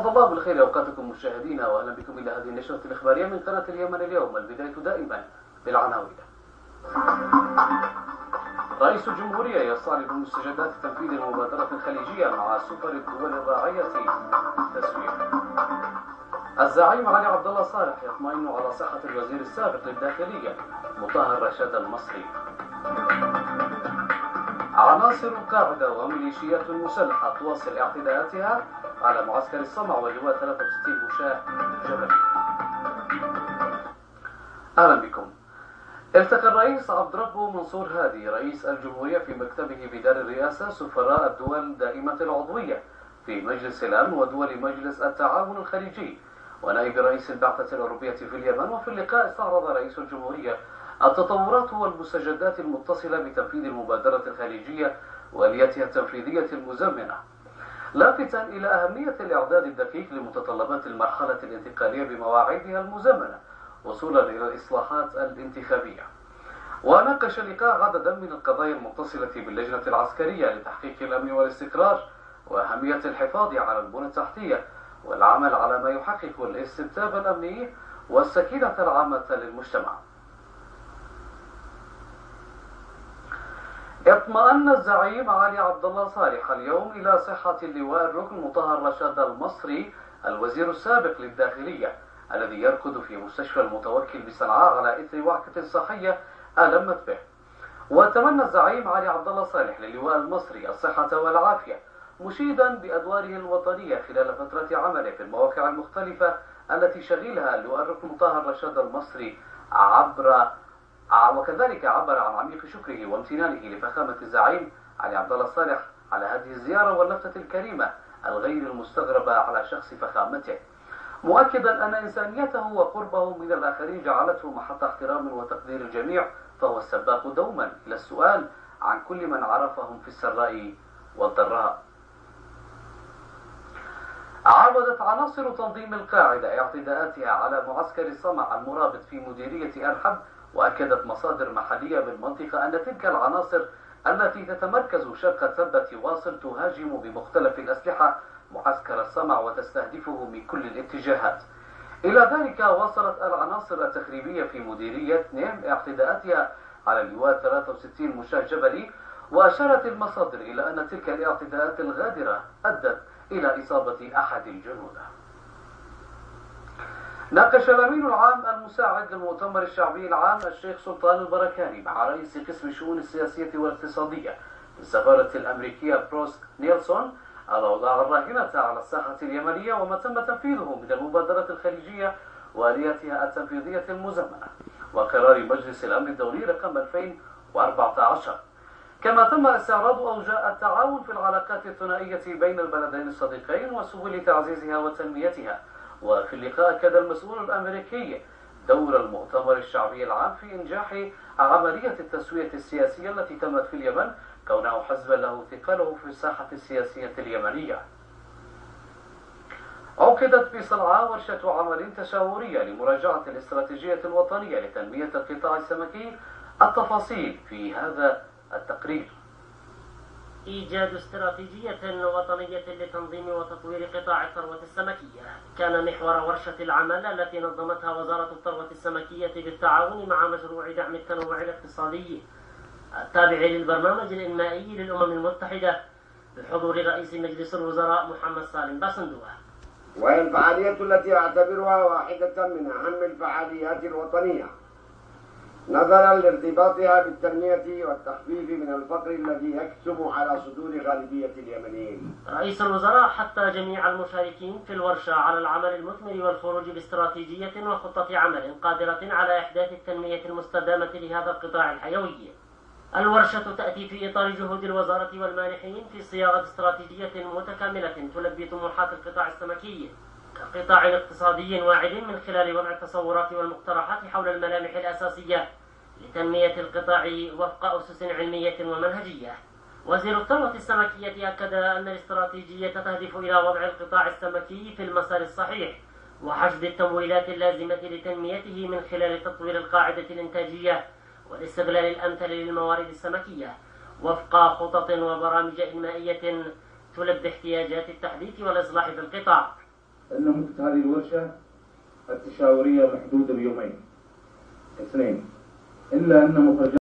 أسعد الله بالخير أوقاتكم مشاهدينا، وأهلا بكم إلى هذه النشرة الإخبارية من قناة اليمن اليوم. البداية دائما بالعناوين. رئيس الجمهورية يستعرض مستجدات تنفيذ المبادرة الخليجية مع سفر الدول الراعية للتسويق. الزعيم علي عبد الله صالح يطمئن على صحة الوزير السابق للداخلية مطهر رشاد المصري. عناصر القاعدة وميليشيات مسلحة تواصل اعتداءاتها على معسكر الصمع ولواء 63 مشاة جبلي. أهلا بكم. التقى الرئيس عبد ربه منصور هادي رئيس الجمهورية في مكتبه بدار الرئاسة سفراء الدول الدائمة العضوية في مجلس الأمن ودول مجلس التعاون الخليجي ونائب رئيس البعثة الأوروبية في اليمن. وفي اللقاء استعرض رئيس الجمهورية التطورات والمستجدات المتصلة بتنفيذ المبادرة الخليجية وآلياتها التنفيذية المزمنة، لافتا إلى أهمية الإعداد الدقيق لمتطلبات المرحلة الانتقالية بمواعيدها المزمنة وصولا إلى الإصلاحات الانتخابية. وناقش اللقاء عددا من القضايا المتصلة باللجنة العسكرية لتحقيق الأمن والاستقرار وأهمية الحفاظ على البنى التحتية والعمل على ما يحقق الاستتباب الأمني والسكينة العامة للمجتمع. اطمأن الزعيم علي عبد الله صالح اليوم إلى صحة اللواء الركن مطهر رشاد المصري الوزير السابق للداخلية الذي يركض في مستشفى المتوكل بصنعاء على إثر وعكة صحية ألمت به. وتمنى الزعيم علي عبد الله صالح للواء المصري الصحة والعافية، مشيدا بأدواره الوطنية خلال فترة عمله في المواقع المختلفة التي شغلها اللواء الركن مطهر رشاد المصري وكذلك عبر عن عميق شكره وامتنانه لفخامة الزعيم علي عبد الله صالح على هذه الزيارة واللفتة الكريمة الغير المستغربة على شخص فخامته، مؤكدا أن إنسانيته وقربه من الآخرين جعلته محط احترام وتقدير الجميع، فهو السباق دوما إلى السؤال عن كل من عرفهم في السراء والضراء. عاودت عناصر تنظيم القاعدة اعتداءاتها على معسكر الصمع المرابط في مديرية أرحب، وأكدت مصادر محلية بالمنطقة أن تلك العناصر التي تتمركز شرق التبة واصل تهاجم بمختلف الأسلحة معسكر الصمع وتستهدفه من كل الاتجاهات. إلى ذلك واصلت العناصر التخريبية في مديرية نيم اعتداءاتها على اللواء 63 مشاة جبلي، وأشارت المصادر إلى أن تلك الاعتداءات الغادرة أدت إلى إصابة أحد الجنود. ناقش الأمين العام المساعد للمؤتمر الشعبي العام الشيخ سلطان البركاني مع رئيس قسم الشؤون السياسية والاقتصادية في السفارة الأمريكية بروس نيلسون الأوضاع الراهنة على الساحة اليمنية وما تم تنفيذه من المبادرة الخليجية وآلياتها التنفيذية المزمنة وقرار مجلس الأمن الدولي رقم 2014. كما تم استعراض أوجاع التعاون في العلاقات الثنائية بين البلدين الصديقين وسبل تعزيزها وتنميتها. وفي اللقاء أكد المسؤول الأمريكي دور المؤتمر الشعبي العام في إنجاح عملية التسوية السياسية التي تمت في اليمن، كونه حزبا له ثقله في الساحة السياسية اليمنية. عقدت في صنعاء ورشة عمل تشاورية لمراجعة الاستراتيجية الوطنية لتنمية القطاع السمكي. التفاصيل في هذا التقرير. إيجاد استراتيجية وطنية لتنظيم وتطوير قطاع الثروة السمكية كان محور ورشة العمل التي نظمتها وزارة الثروة السمكية بالتعاون مع مشروع دعم التنوع الاقتصادي التابع للبرنامج الإنمائي للأمم المتحدة بحضور رئيس مجلس الوزراء محمد سالم باسندوه. وهي الفعالية التي أعتبرها واحدة من أهم الفعاليات الوطنية نظرا لارتباطها بالتنمية والتخفيف من الفقر الذي يكتم على صدور غالبية اليمنيين. رئيس الوزراء حث جميع المشاركين في الورشة على العمل المثمر والخروج باستراتيجية وخطة عمل قادرة على إحداث التنمية المستدامة لهذا القطاع الحيوي. الورشة تأتي في إطار جهود الوزارة والمانحين في صياغة استراتيجية متكاملة تلبي طموحات القطاع السمكي كقطاع اقتصادي واعد من خلال وضع التصورات والمقترحات حول الملامح الأساسية لتنمية القطاع وفق أسس علمية ومنهجية. وزير الثروة السمكية أكد أن الاستراتيجية تهدف إلى وضع القطاع السمكي في المسار الصحيح وحشد التمويلات اللازمة لتنميته من خلال تطوير القاعدة الإنتاجية والاستغلال الأمثل للموارد السمكية وفق خطط وبرامج إنمائية تلبي احتياجات التحديث والإصلاح في القطاع. أن مدة هذه الورشة التشاورية محدودة بيومين. 2. إلا أن مخرجات